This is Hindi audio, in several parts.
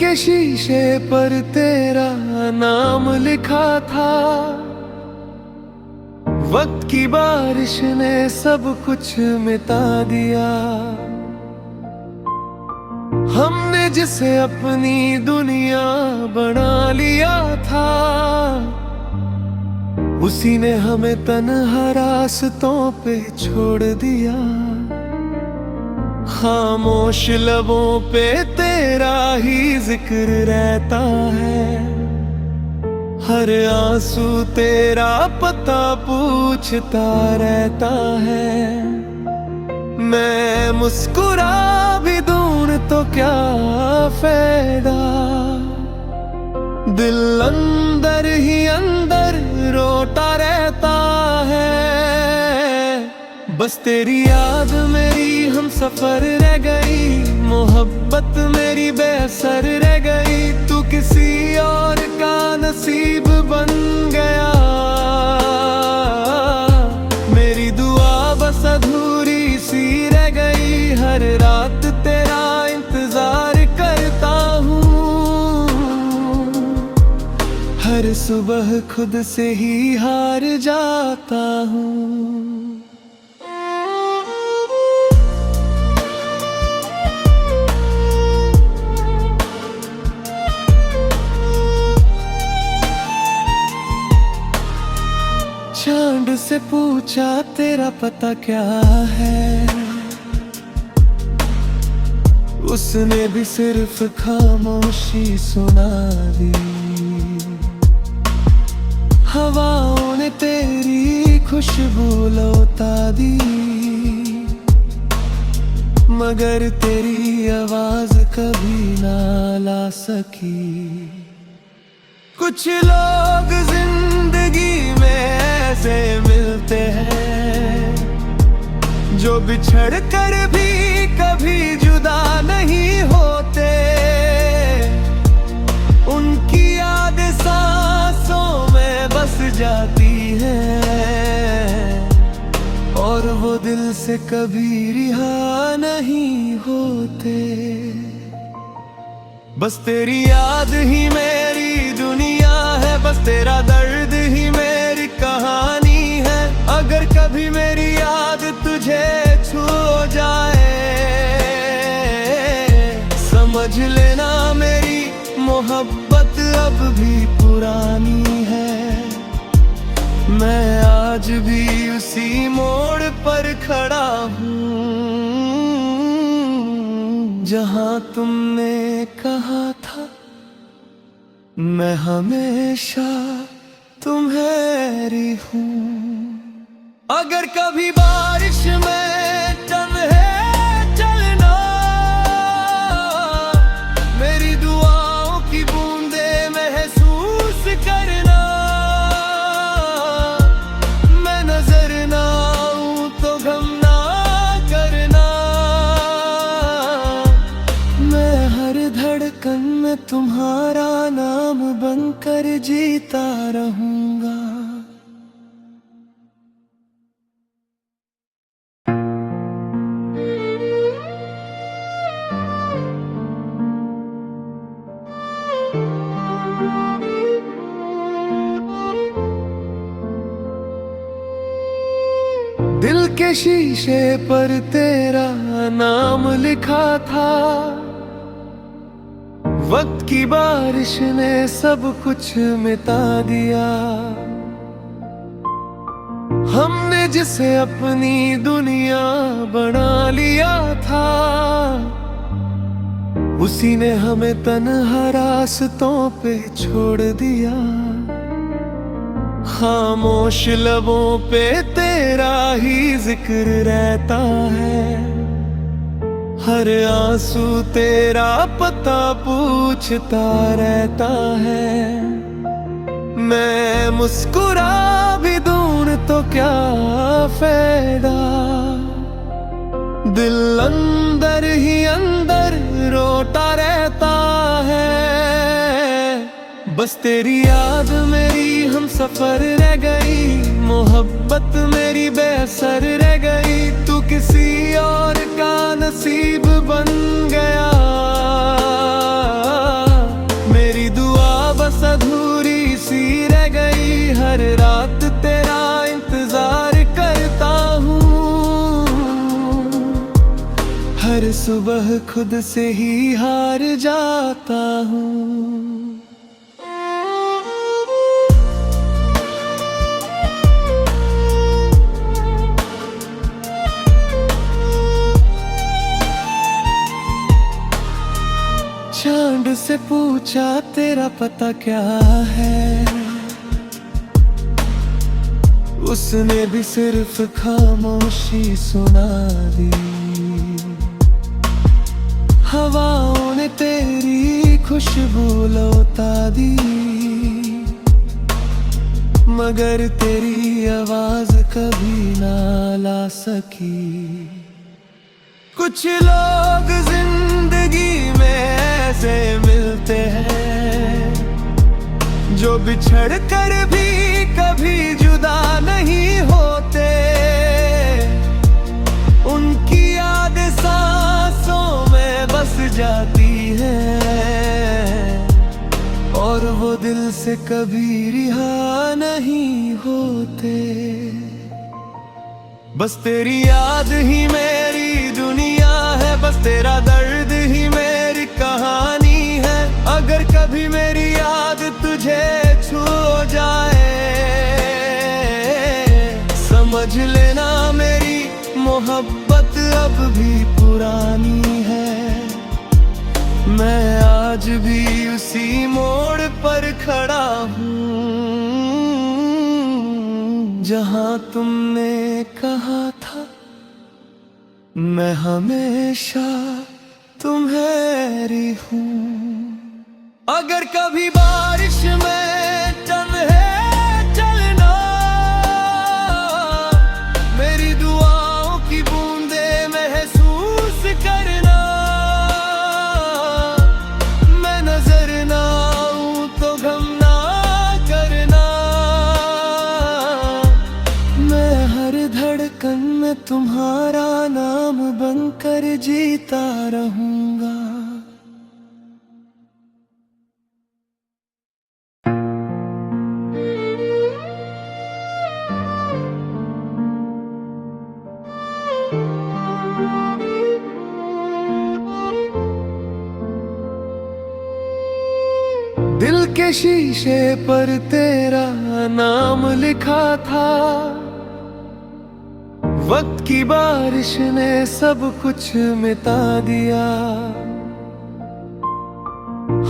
के शीशे पर तेरा नाम लिखा था। वक्त की बारिश ने सब कुछ मिटा दिया। हमने जिसे अपनी दुनिया बना लिया था, उसी ने हमें तन्हा रास्तों पे छोड़ दिया। खामोश लबों पे तेरा ही जिक्र रहता है, हर आंसू तेरा पता पूछता रहता है। मैं मुस्कुरा भी दूं तो क्या फायदा, दिल अंदर ही अंदर रोता रहता है। बस तेरी याद मेरी हम सफर रह गई, मोहब्बत मेरी बेअसर रह गई। तू किसी और का नसीब बन गया, मेरी दुआ बस अधूरी सी रह गई। हर रात तेरा इंतजार करता हूँ, हर सुबह खुद से ही हार जाता हूँ। चांद से पूछा तेरा पता क्या है, उसने भी सिर्फ खामोशी सुना दी। हवाओं ने तेरी खुशबू लौटा दी, मगर तेरी आवाज कभी ना ला सकी। कुछ लोग जिंदगी में ऐसे मिलते हैं, जो बिछड़ कर भी कभी जुदा नहीं होते। उनकी याद सांसों में बस जाती है, और वो दिल से कभी रिहा नहीं होते। बस तेरी याद ही मेरी दुनिया है, बस तेरा दर्द ही मेरी कहानी है। अगर कभी मेरी याद तुझे छू जाए, समझ लेना मेरी मोहब्बत अब भी पुरानी है। मैं आज भी उसी मोड़ पर खड़ा हूँ, जहाँ तुमने कहा था मैं हमेशा तुम्हारी हूँ। अगर कभी बारिश में चलना, मेरी दुआओं की बूंदे महसूस करना। मैं नजर ना आऊं तो गम ना करना, मैं हर धड़कन में तुम्हारा नाम बनकर जीता रहूंगा। दिल के शीशे पर तेरा नाम लिखा था। वक्त की बारिश ने सब कुछ मिटा दिया। हमने जिसे अपनी दुनिया बना लिया था, उसी ने हमें तन्हा रास्तों पे छोड़ दिया। खामोश लबों पे तेरा ही जिक्र रहता है, हर आंसू तेरा पता पूछता रहता है। मैं मुस्कुरा भी दूं तो क्या फायदा, दिल अंदर ही अंदर रोता रहता है। बस तेरी याद मेरी हम सफर रह गई, मोहब्बत मेरी बेअसर रह गई। तू किसी और का नसीब बन गया, सुबह खुद से ही हार जाता हूँ। चांद से पूछा तेरा पता क्या है, उसने भी सिर्फ खामोशी सुना दी। हवाओं ने तेरी खुशबू लौटा दी, मगर तेरी आवाज कभी ना ला सकी। कुछ लोग जिंदगी में ऐसे मिलते हैं जो बिछड़ कर भी कभी जुदा नहीं होते। उनकी याद सांसों में बस जाती है और वो दिल से कभी रिहा नहीं होते। बस तेरी याद ही मेरी दुनिया है, बस तेरा दर्द ही मेरी कहानी है। अगर कभी मेरी याद तुझे छू जाए, समझ लेना मेरी मोहब्बत अब भी पुरानी है। मैं आज भी उसी मोड़ पर खड़ा हूँ जहाँ तुमने कहा था मैं हमेशा तुम्हारी हूँ। अगर कभी बारिश में चलना, मेरी दुआओं की बूंदे महसूस करना। मैं नजर ना आऊं तो गम ना करना। मैं हर धड़कन में तुम्हारा नाम बनकर जीता रहूंगा। दिल के शीशे पर तेरा नाम लिखा था, वक्त की बारिश ने सब कुछ मिटा दिया।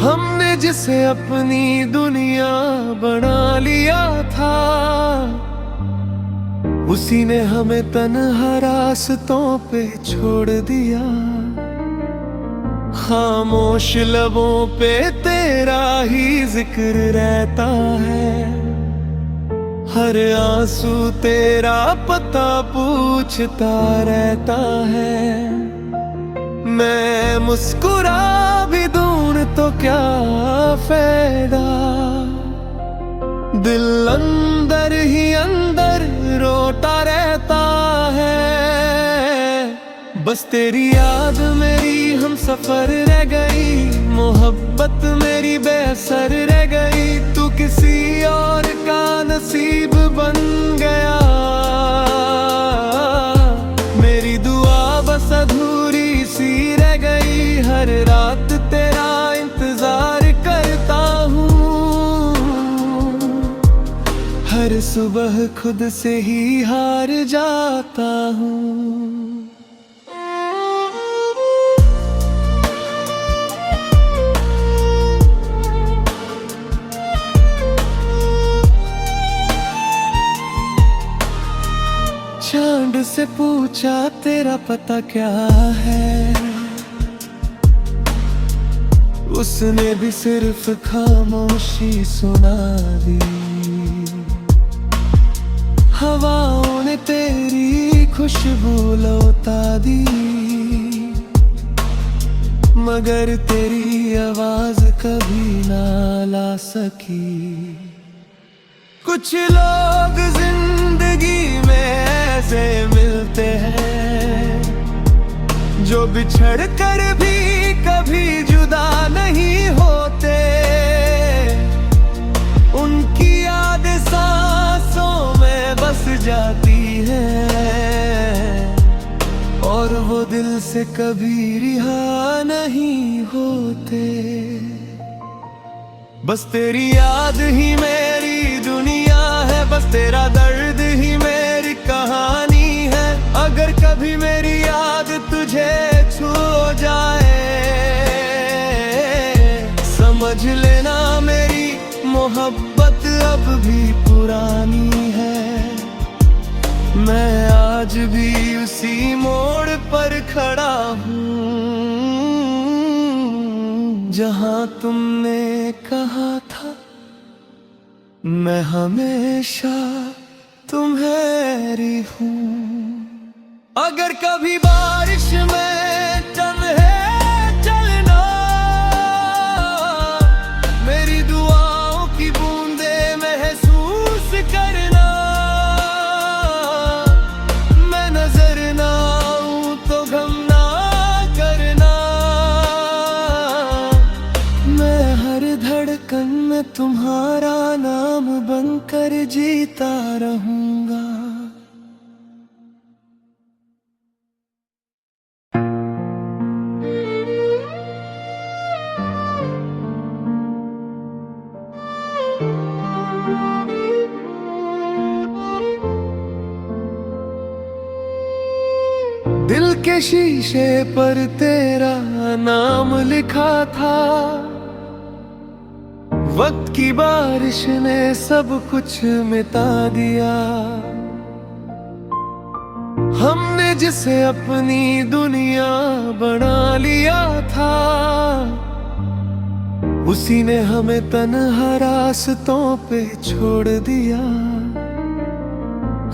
हमने जिसे अपनी दुनिया बना लिया था, उसी ने हमें तन्हा रास्तों पे छोड़ दिया। खामोश लबों पे तेरा ही जिक्र रहता है, हर आंसू तेरा पता पूछता रहता है। मैं मुस्कुरा भी दूं तो क्या फायदा, दिल अंदर ही अंदर रोता रहता है। बस तेरी याद मेरी हम सफर रह गई, मोहब्बत मेरी बेअसर रह गई। तू किसी और का नसीब बन गया, मेरी दुआ बस अधूरी सी रह गई। हर रात तेरा इंतजार करता हूँ, हर सुबह खुद से ही हार जाता हूँ। चांद से पूछा तेरा पता क्या है, उसने भी सिर्फ खामोशी सुना दी। हवाओं ने तेरी खुशबू लौटा दी, मगर तेरी आवाज कभी ना ला सकी। कुछ लोग जिंदगी में ऐसे मिलते हैं जो बिछड़ कर भी कभी जुदा नहीं होते। उनकी याद सांसों में बस जाती है और वो दिल से कभी रिहा नहीं होते। बस तेरी याद ही मेरी दुनिया है, बस तेरा दर्द ही मेरी कहानी है। अगर कभी मेरी याद तुझे छू जाए, समझ लेना मेरी मोहब्बत अब भी पुरानी है। मैं आज भी उसी मोड़ पर खड़ा हूँ जहाँ तुमने कहा था मैं हमेशा तुम्हारी हूँ। अगर कभी बारिश में चलना, मेरी दुआओं की बूंदे महसूस करना। मैं नजर ना आऊं तो गम ना करना। मैं हर धड़कन में तुम्हारा नाम बनकर जीता रहूंगा। दिल के शीशे पर तेरा नाम लिखा था, वक्त की बारिश ने सब कुछ मिटा दिया। हमने जिसे अपनी दुनिया बना लिया था, उसी ने हमें तन्हा रास्तों पे छोड़ दिया।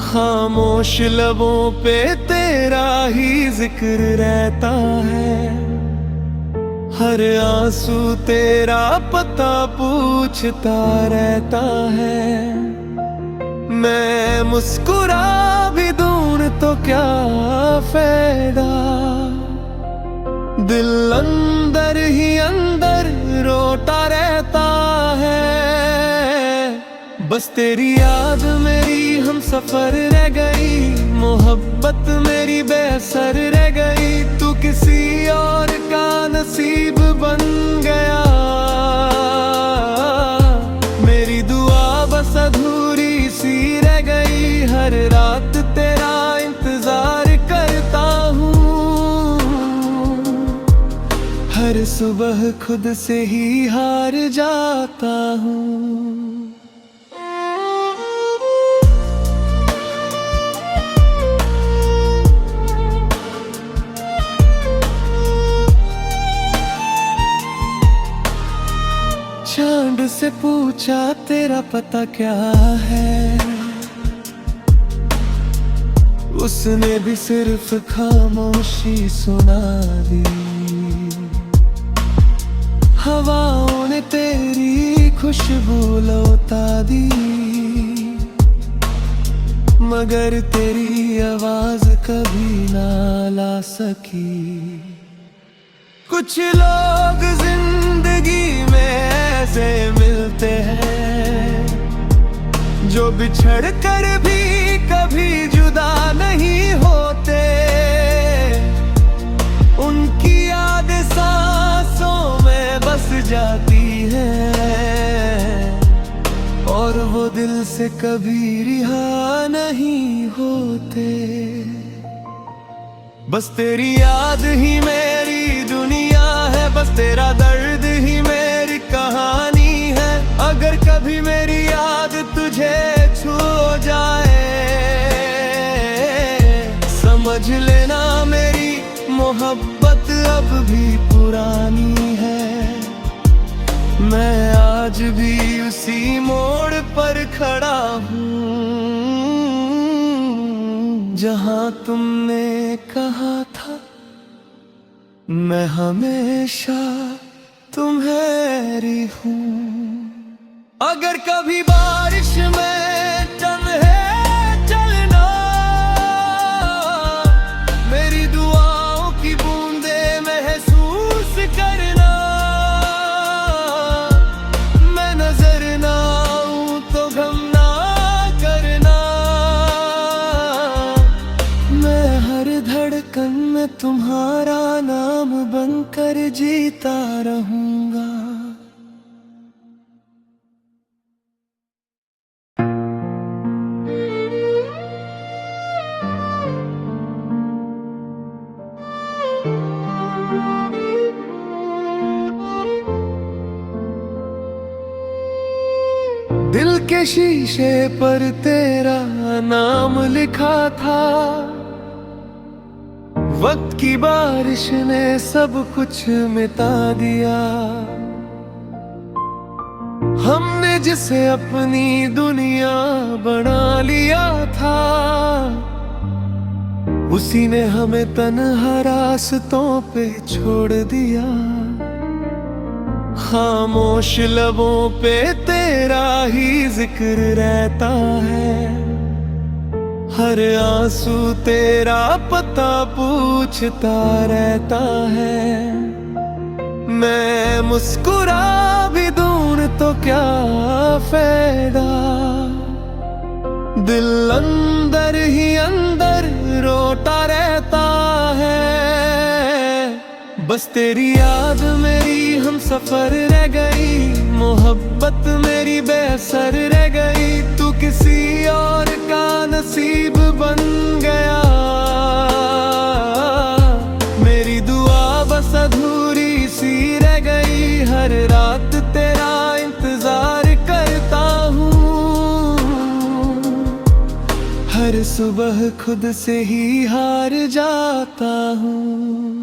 खामोश लबों पे तेरा ही जिक्र रहता है, हर आंसू तेरा पता पूछता रहता है। मैं मुस्कुरा भी दूं तो क्या फायदा, दिल अंदर ही अंदर रोता रहता है। बस तेरी याद मेरी हम सफर रह गई, मोहब्बत मेरी बेअसर रह गई। तू किसी और का नसीब बन गया, मेरी दुआ बस अधूरी सी रह गई। हर रात तेरा इंतजार करता हूँ, हर सुबह खुद से ही हार जाता हूँ। चांद से पूछा तेरा पता क्या है, उसने भी सिर्फ खामोशी सुना दी। हवाओं ने तेरी खुशबू लौटा दी, मगर तेरी आवाज कभी ना ला सकी। कुछ लोग जिंदगी में ऐसे मिलते हैं, जो बिछड़ कर भी कभी जुदा नहीं होते। उनकी याद सांसों में बस जाती है, और वो दिल से कभी रिहा नहीं होते। बस तेरी याद ही मेरी दुनिया है, बस तेरा दर्द ही मेरी कहानी है। अगर कभी मेरी याद तुझे छू जाए, समझ लेना मेरी मोहब्बत अब भी पुरानी है। मैं आज भी उसी मोड़ पर खड़ा हूँ जहाँ तुमने कहा था मैं हमेशा तुम्हारी हूँ। अगर कभी बारिश में चलना, मेरी दुआओं की बूंदे महसूस करना। मैं नजर ना आऊं तो गम ना करना। मैं हर धड़कन में मैं तुम्हारा नाम बनकर जीता रहूंगा। दिल के शीशे पर तेरा नाम लिखा था, वक्त की बारिश ने सब कुछ मिटा दिया। हमने जिसे अपनी दुनिया बना लिया था, उसी ने हमें तन्हा रास्तों पे छोड़ दिया। खामोश लबों पे तेरा ही जिक्र रहता है, हर आंसू तेरा पता पूछता रहता है। मैं मुस्कुरा भी दूं तो क्या फायदा, दिल अंदर ही अंदर रोता रहता है। बस तेरी याद मेरी हम सफर रह गई, मोहब्बत मेरी बेअसर रह गई। तू किसी और का नसीब बन गया, मेरी दुआ बस अधूरी सी रह गई। हर रात तेरा इंतजार करता हूँ, हर सुबह खुद से ही हार जाता हूँ।